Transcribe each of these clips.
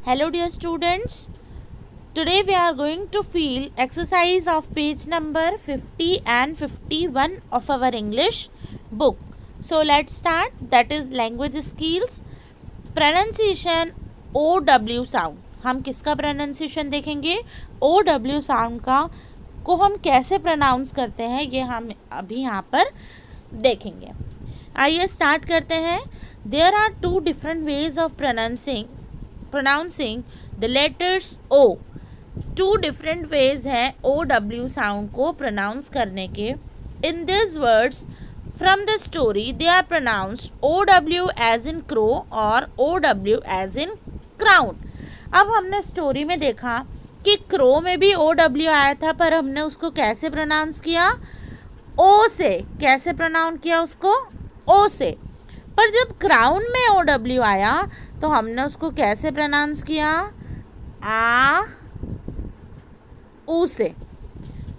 Hello dear students, today we are going to feel exercise of page number 50 and 51 of our English book. So let's start, that is language skills. Pronunciation OW sound. हम किसका pronunciation देखेंगे? OW sound का को हम कैसे pronounce करते हैं ये हम अभी यहाँ पर देखेंगे. आइए स्टार्ट करते हैं. There are two different ways of pronouncing the letters O. Two different ways है OW sound को pronounce करने के. In these words from the story they are pronounced OW as in crow और OW as in crown. अब हमने story में देखा कि क्रो में भी OW आया था, पर हमने उसको कैसे प्रोनाउंस किया? ओ से. कैसे प्रोनाउंस किया उसको? ओ से. पर जब क्राउन में OW आया तो हमने उसको कैसे प्रोनाउंस किया? आ ऊ से.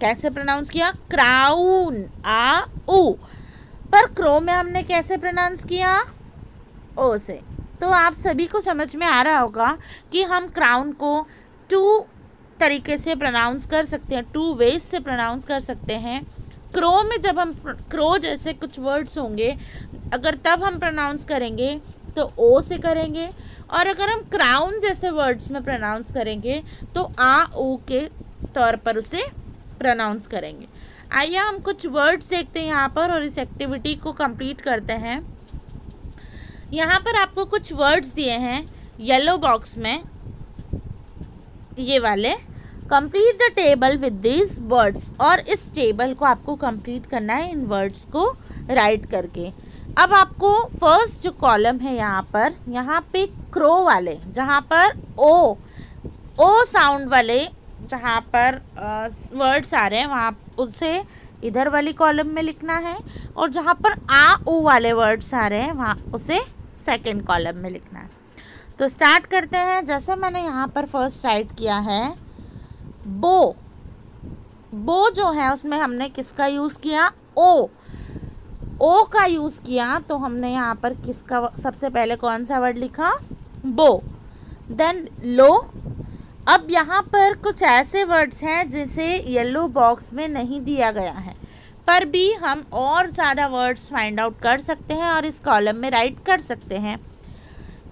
कैसे प्रोनाउंस किया? क्राउन. आ ऊ. पर क्रो में हमने कैसे प्रोनाउंस किया? ओ से. तो आप सभी को समझ में आ रहा होगा कि हम क्राउन को टू तरीके से प्रोनाउंस कर सकते हैं, टू वेज से प्रोनाउंस कर सकते हैं. क्रो में जब हम क्रो जैसे कुछ वर्ड्स होंगे अगर तब हम प्रोनाउंस करेंगे तो ओ से करेंगे, और अगर हम क्राउन जैसे वर्ड्स में प्रोनाउंस करेंगे तो आ ऊ के तौर पर उसे प्रोनाउंस करेंगे. आइए हम कुछ वर्ड्स देखते हैं यहाँ पर और इस एक्टिविटी को कंप्लीट करते हैं. यहाँ पर आपको कुछ वर्ड्स दिए हैं येलो बॉक्स में, ये वाले. Complete the table with this words. और इस टेबल को आपको कंप्लीट करना है इन वर्ड्स को राइट करके. अब आपको फर्स्ट जो कॉलम है यहाँ पे क्रो वाले, जहाँ पर ओ साउंड वाले जहाँ पर वर्ड्स आ रहे हैं वहाँ उसे इधर वाली कॉलम में लिखना है, और जहाँ पर आ ऊ वाले वर्ड्स आ रहे हैं वहाँ उसे सेकंड कॉलम में लिखना है. तो स्टार्ट करते हैं. जैसे मैंने यहाँ पर फर्स्ट राइट किया है बो. बो जो है उसमें हमने किसका यूज़ किया? ओ का यूज़ किया. तो हमने यहाँ पर किसका सबसे पहले कौन सा वर्ड लिखा? बो. Then low. अब यहाँ पर कुछ ऐसे वर्ड्स हैं जिसे येलो बॉक्स में नहीं दिया गया है, पर भी हम और ज़्यादा वर्ड्स फाइंड आउट कर सकते हैं और इस कॉलम में राइट कर सकते हैं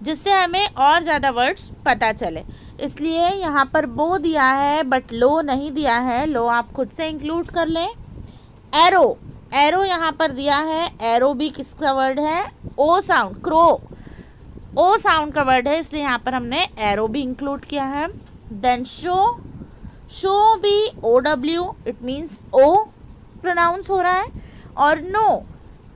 जिससे हमें और ज़्यादा वर्ड्स पता चले. इसलिए यहाँ पर बो दिया है बट लो नहीं दिया है. लो आप खुद से इंक्लूड कर लें. एरो यहाँ पर दिया है. एरो भी किसका वर्ड है? ओ साउंड. क्रो ओ साउंड का वर्ड है, इसलिए यहाँ पर हमने एरो भी इंक्लूड किया है. देन शो भी OW, it means O pronounce हो रहा है. और नो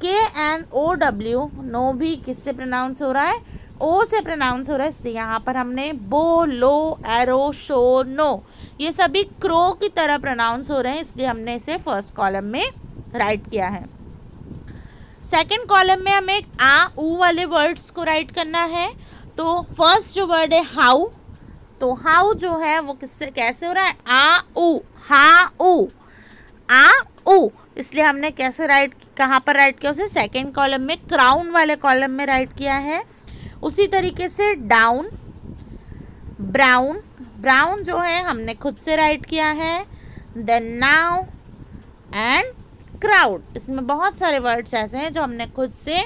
KNOW, नो भी किससे प्रोनाउंस हो रहा है? ओ से प्रोनाउंस हो रहा है, इसलिए यहाँ पर हमने बो, लो, एरो, शो, नो ये सभी क्रो की तरह प्रोनाउंस हो रहे हैं, इसलिए हमने इसे फर्स्ट कॉलम में राइट किया है. सेकंड कॉलम में हमें आ ऊ वाले वर्ड्स को राइट करना है. तो फर्स्ट जो वर्ड है हाउ, तो हाउ जो है वो किससे कैसे हो रहा है? आ ऊ. हा ऊ. आ ऊ. इसलिए हमने कैसे राइट, कहाँ पर राइट किया उसे? सेकंड कॉलम में, क्राउन वाले कॉलम में राइट किया है. उसी तरीके से डाउन. ब्राउन जो है हमने खुद से राइट किया है. Then now and crowd. इसमें बहुत सारे वर्ड्स ऐसे हैं जो हमने खुद से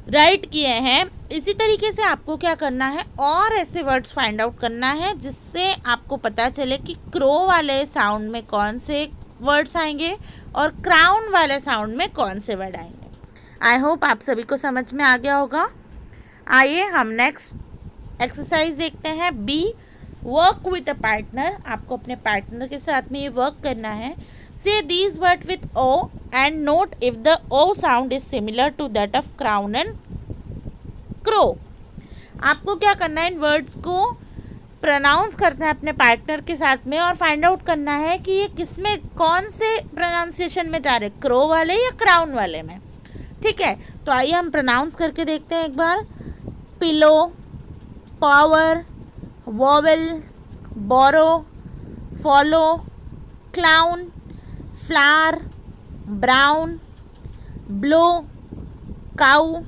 राइट किए हैं. इसी तरीके से आपको क्या करना है, और ऐसे वर्ड्स फाइंड आउट करना है जिससे आपको पता चले कि क्रो वाले साउंड में कौन से वर्ड्स आएंगे और क्राउन वाले साउंड में कौन से वर्ड आएंगे. आई होप आप सभी को समझ में आ गया होगा. आइए हम नेक्स्ट एक्सरसाइज देखते हैं. Be work with a partner. आपको अपने पार्टनर के साथ में ये वर्क करना है. Say these words with O and note if the O sound is similar to that of crown and crow. आपको क्या करना है, इन वर्ड्स को प्रोनाउंस करना है अपने पार्टनर के साथ में और फाइंड आउट करना है कि ये किस में, कौन से प्रोनाउंसिएशन में जा रहे, क्रो वाले या क्राउन वाले में. ठीक है, तो आइए हम प्रोनाउंस करके देखते हैं एक बार. Pillow, power, vowel, borrow, follow, clown, flower, brown, blow, cow,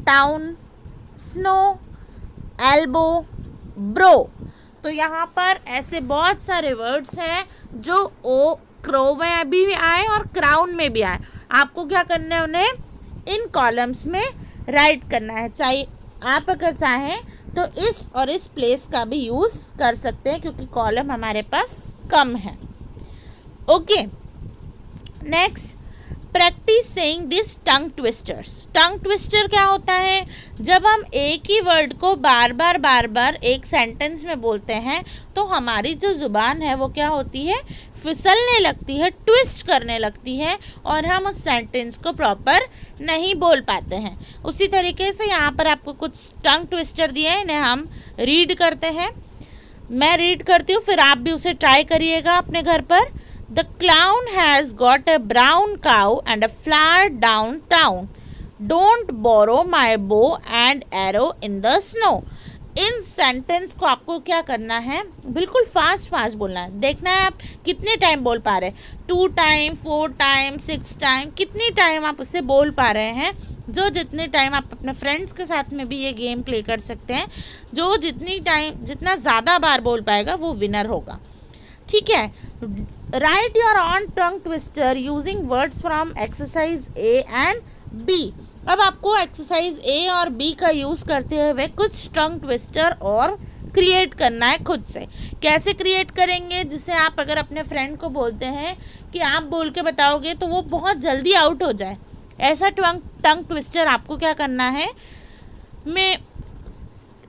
town, snow, elbow, brow. तो यहाँ पर ऐसे बहुत सारे वर्ड्स हैं जो ओ क्रो में भी आए और क्राउन में भी आए। आपको क्या करना है, उन्हें इन कॉलम्स में राइट करना है। चाहे आप अगर चाहें तो इस और इस प्लेस का भी यूज़ कर सकते हैं क्योंकि कॉलम हमारे पास कम है। Okay, next, practice saying this tongue twisters. Tongue twister क्या होता है? जब हम एक ही वर्ड को बार बार एक सेंटेंस में बोलते हैं तो हमारी जो ज़ुबान है वो क्या होती है, फिसलने लगती है, ट्विस्ट करने लगती है और हम उस सेंटेंस को प्रॉपर नहीं बोल पाते हैं। उसी तरीके से यहाँ पर आपको कुछ टंग ट्विस्टर दिए हैं, इन्हें हम रीड करते हैं। मैं रीड करती हूँ, फिर आप भी उसे ट्राई करिएगा अपने घर पर। The clown has got a brown cow and a flower downtown. Don't borrow my bow and arrow in the snow. In sentence को आपको क्या करना है, बिल्कुल फास्ट बोलना है। देखना है आप कितने टाइम बोल पा रहे हैं, 2 टाइम, 4 टाइम, 6 टाइम, कितनी टाइम आप उसे बोल पा रहे हैं। जो जितने टाइम आप अपने फ्रेंड्स के साथ में भी ये गेम प्ले कर सकते हैं। जो जितना ज़्यादा बार बोल पाएगा वो विनर होगा। ठीक है, write your own tongue twister using words from exercise A and B. अब आपको एक्सरसाइज ए और बी का यूज़ करते हुए कुछ टंग ट्विस्टर और क्रिएट करना है खुद से। कैसे क्रिएट करेंगे? जिसे आप अगर अपने फ्रेंड को बोलते हैं कि आप बोल के बताओगे तो वो बहुत जल्दी आउट हो जाए, ऐसा टंग ट्विस्टर आपको क्या करना है, मैं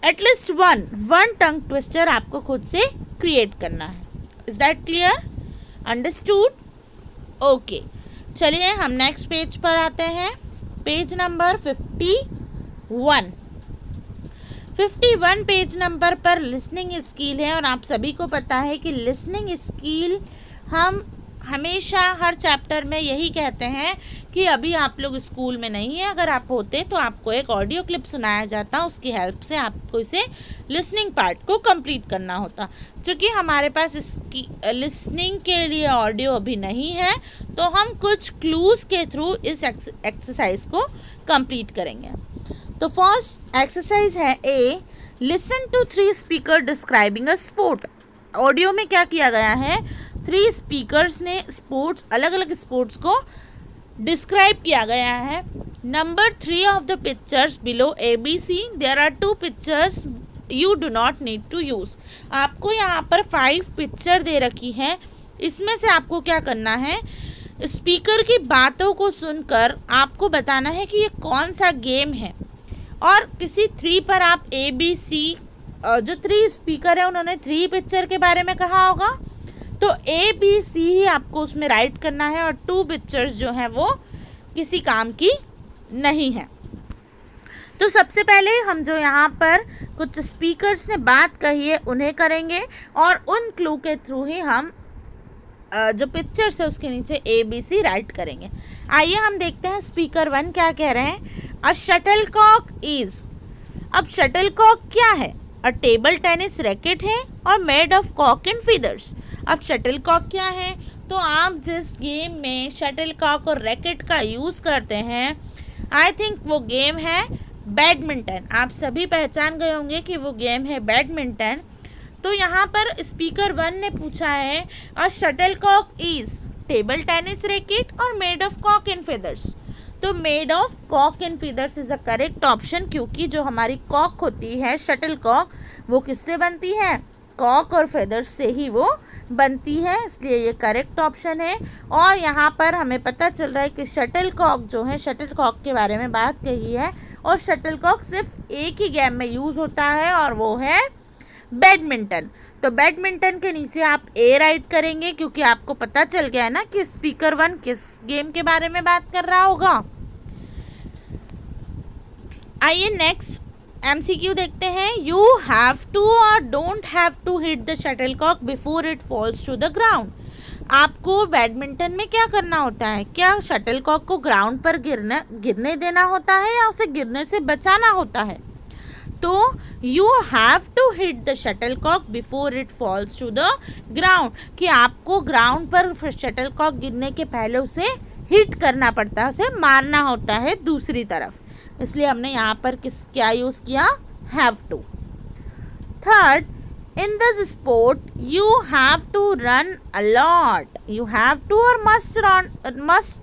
एटलीस्ट वन टंग ट्विस्टर आपको खुद से क्रिएट करना है। Is that clear? Understood? Okay, चलिए हम नेक्स्ट पेज पर आते हैं। पेज नंबर 51 पेज नंबर पर लिसनिंग स्किल है और आप सभी को पता है कि लिसनिंग स्किल हम हमेशा हर चैप्टर में यही कहते हैं कि अभी आप लोग स्कूल में नहीं है, अगर आप होते तो आपको एक ऑडियो क्लिप सुनाया जाता, उसकी हेल्प से आपको इसे लिसनिंग पार्ट को कंप्लीट करना होता। क्योंकि हमारे पास इसकी लिसनिंग के लिए ऑडियो अभी नहीं है तो हम कुछ क्लूज़ के थ्रू इस एक्सरसाइज को कंप्लीट करेंगे। तो फर्स्ट एक्सरसाइज है A, listen to 3 speaker describing a sport. Audio में क्या किया गया है, 3 स्पीकर्स ने स्पोर्ट्स, अलग अलग स्पोर्ट्स को डिस्क्राइब किया गया है। Number 3 of the pictures below ABC, there are 2 pictures you do not need to use. आपको यहाँ पर 5 पिक्चर दे रखी है, इसमें से आपको क्या करना है, स्पीकर की बातों को सुनकर आपको बताना है कि ये कौन सा गेम है। और किसी 3 पर आप ABC, जो 3 स्पीकर है उन्होंने 3 पिक्चर के बारे में कहा होगा तो ABC ही आपको उसमें राइट करना है और 2 पिक्चर्स जो हैं वो किसी काम की नहीं है। तो सबसे पहले हम जो यहाँ पर कुछ स्पीकर्स ने बात कही है उन्हें करेंगे और उन क्लू के थ्रू ही हम जो पिक्चर्स है उसके नीचे ABC राइट करेंगे। आइए हम देखते हैं स्पीकर 1 क्या कह रहे हैं। अ शटलकॉक इज़। अब शटलकॉक क्या है? अ टेबल टेनिस रैकेट है और मेड ऑफ कॉक एंड फीदर्स। अब शटलकॉक क्या है? तो आप जिस गेम में शटलकॉक और रैकेट का यूज़ करते हैं, आई थिंक वो गेम है बैडमिंटन। आप सभी पहचान गए होंगे कि वो गेम है बैडमिंटन। तो यहाँ पर स्पीकर 1 ने पूछा है a shuttlecock is table tennis racket or made of कॉक एंड फीदर्स। तो मेड ऑफ कॉक and feathers is a correct option, क्योंकि जो हमारी कॉक होती है शटलकॉक वो किससे बनती है? कॉक और फेदर्स से ही वो बनती है, इसलिए ये करेक्ट ऑप्शन है। और यहाँ पर हमें पता चल रहा है कि शटलकॉक जो है, शटलकॉक के बारे में बात कही है और शटलकॉक सिर्फ एक ही गेम में यूज़ होता है और वो है बैडमिंटन। तो बैडमिंटन के नीचे आप ए राइट करेंगे क्योंकि आपको पता चल गया है ना कि स्पीकर 1 किस गेम के बारे में बात कर रहा होगा। आइए नेक्स्ट MCQ देखते हैं। You have to or don't have to hit the shuttlecock before it falls to the ground. आपको बैडमिंटन में क्या करना होता है? क्या शटलकॉक को ग्राउंड पर गिरने देना होता है या उसे गिरने से बचाना होता है? तो you have to hit the shuttlecock before it falls to the ground, कि आपको ग्राउंड पर शटलकॉक गिरने के पहले उसे हिट करना पड़ता है, उसे मारना होता है दूसरी तरफ, इसलिए हमने यहाँ पर क्या यूज़ किया? Have to. Third, in this sport you have to run a lot. You have to or must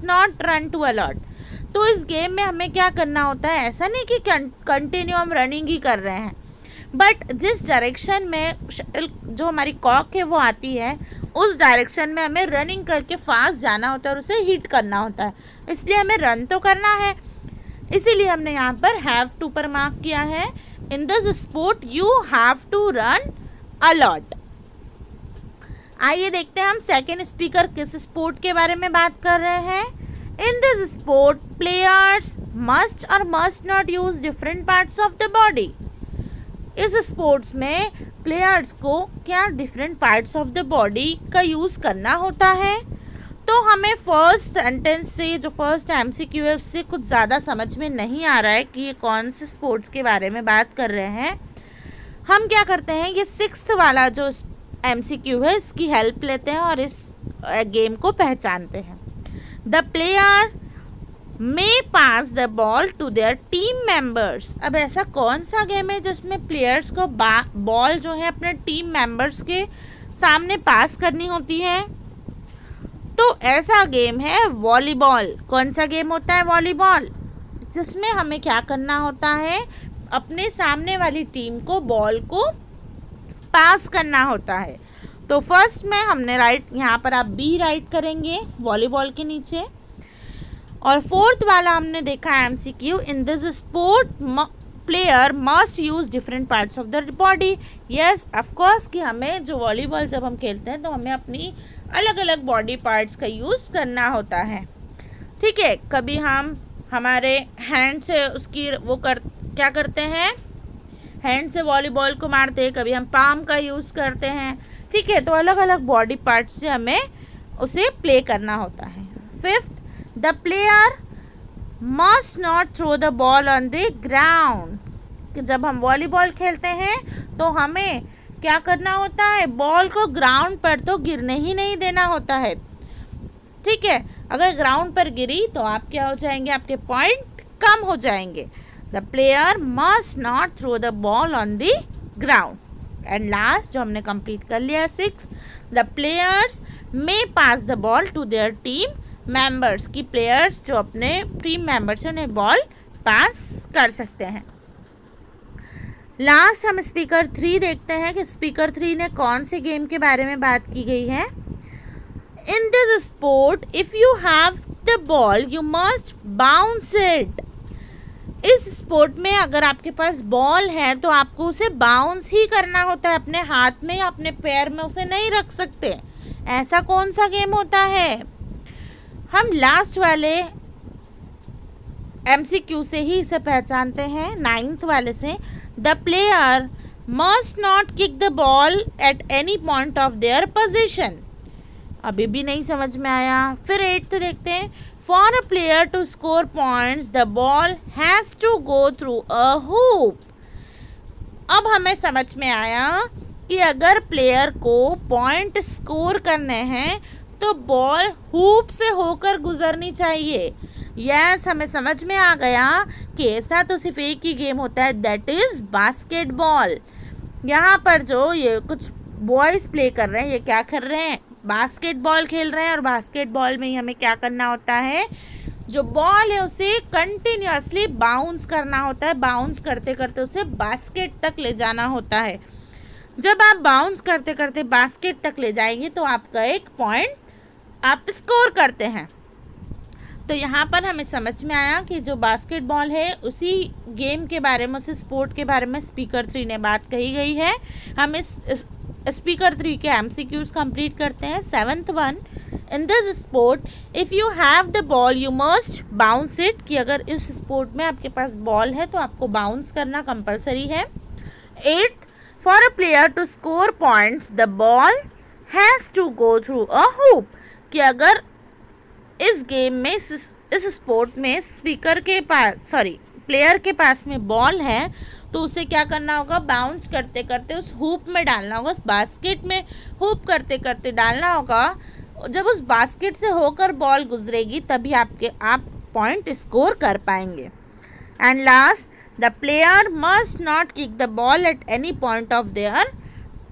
not run to a lot. तो इस गेम में हमें क्या करना होता है, ऐसा नहीं कि कंटिन्यू हम रनिंग ही कर रहे हैं, बट जिस डायरेक्शन में शटल जो हमारी कॉक है वो आती है, उस डायरेक्शन में हमें रनिंग करके फास्ट जाना होता है और उसे हिट करना होता है, इसलिए हमें रन तो करना है, इसीलिए हमने यहाँ पर हैव टू पर मार्क किया है। In this sport you have to run a lot. आइए देखते हैं हम सेकेंड स्पीकर किस स्पोर्ट के बारे में बात कर रहे हैं। In this sport players must or must not use different parts of the body. इस स्पोर्ट्स में प्लेयर्स को क्या different parts of the body का यूज़ करना होता है। तो हमें फर्स्ट सेंटेंस से जो फर्स्ट MCQ है उससे कुछ ज़्यादा समझ में नहीं आ रहा है कि ये कौन से स्पोर्ट्स के बारे में बात कर रहे हैं। हम क्या करते हैं, ये 6th वाला जो MCQ है इसकी हेल्प लेते हैं और इस गेम को पहचानते हैं। The player may pass the ball to their team members. अब ऐसा कौन सा गेम है जिसमें प्लेयर्स को बॉल जो है अपने टीम मेंबर्स के सामने पास करनी होती है। तो ऐसा गेम है वॉलीबॉल। कौन सा गेम होता है वॉलीबॉल, जिसमें हमें क्या करना होता है, अपने सामने वाली टीम को बॉल को पास करना होता है। तो फर्स्ट में हमने राइट, यहाँ पर आप बी राइट करेंगे वॉलीबॉल के नीचे। और फोर्थ वाला हमने देखा MCQ, in this sport player must use different parts of the body. Yes of course कि हमें जो वॉलीबॉल जब हम खेलते हैं तो हमें अपनी अलग अलग बॉडी पार्ट्स का यूज़ करना होता है। ठीक है, कभी हम हमारे हैंड से उसकी क्या करते हैं, हैंड से वॉलीबॉल को मारते हैं, कभी हम पाम का यूज़ करते हैं। ठीक है, तो अलग अलग बॉडी पार्ट्स से हमें उसे प्ले करना होता है। Fifth, the player must not throw the ball on the ground. कि जब हम वॉलीबॉल खेलते हैं तो हमें क्या करना होता है, बॉल को ग्राउंड पर तो गिरने ही नहीं देना होता है। ठीक है, अगर ग्राउंड पर गिरी तो आप क्या हो जाएंगे, आपके पॉइंट कम हो जाएंगे। The player must not throw the ball on the ground. And last जो हमने कंप्लीट कर लिया 6, the players may pass the ball to their team members. की प्लेयर्स जो अपने टीम मेंबर्स हैं उन्हें बॉल पास कर सकते हैं। लास्ट हम स्पीकर 3 देखते हैं कि स्पीकर 3 ने कौन से गेम के बारे में बात की गई है। In this sport if you have the ball you must bounce it. इस स्पोर्ट में अगर आपके पास बॉल है तो आपको उसे बाउंस ही करना होता है, अपने हाथ में या अपने पैर में उसे नहीं रख सकते। ऐसा कौन सा गेम होता है, हम लास्ट वाले MCQ से ही इसे पहचानते हैं, 9th वाले से। The player must not kick the ball at any point of their position. अभी भी नहीं समझ में आया, फिर 8th देखते हैं। For a player to score points the ball has to go through a hoop. अब हमें समझ में आया कि अगर प्लेयर को पॉइंट स्कोर करने हैं तो बॉल हूप से होकर गुजरनी चाहिए। यस, हमें समझ में आ गया कि ऐसा तो सिर्फ एक ही गेम होता है, दैट इज़ बास्केटबॉल। यहाँ पर जो ये कुछ बॉयज़ प्ले कर रहे हैं, ये क्या कर रहे हैं, बास्केटबॉल खेल रहे हैं। और बास्केटबॉल में ही हमें क्या करना होता है, जो बॉल है उसे कंटिन्यूसली बाउंस करना होता है, बाउंस करते करते उसे बास्केट तक ले जाना होता है। जब आप बाउंस करते करते बास्केट तक ले जाएंगे तो आपका एक पॉइंट आप स्कोर करते हैं। तो यहाँ पर हमें समझ में आया कि जो बास्केटबॉल है उसी गेम के बारे में, उसी स्पोर्ट के बारे में स्पीकर 3 ने बात कही गई है। हम इस स्पीकर 3 के MCQs कंप्लीट करते हैं। 7th one, in this sport if you have the ball you must bounce it. कि अगर इस स्पोर्ट में आपके पास बॉल है तो आपको बाउंस करना कंपलसरी है। 8th, for a player to score points the ball has to go through a hoop. कि अगर इस गेम में इस स्पोर्ट में प्लेयर के पास में बॉल है तो उसे क्या करना होगा, बाउंस करते करते उस हूप में डालना होगा, उस बास्केट में हूप करते करते डालना होगा। जब उस बास्केट से होकर बॉल गुजरेगी तभी आप पॉइंट स्कोर कर पाएंगे। And last, the player must not kick the ball at any point of their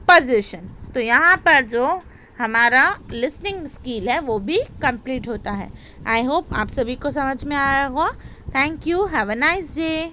position. तो यहाँ पर जो हमारा लिसनिंग स्किल है वो भी कंप्लीट होता है। आई होप आप सभी को समझ में आया होगा। Thank you, have a nice day.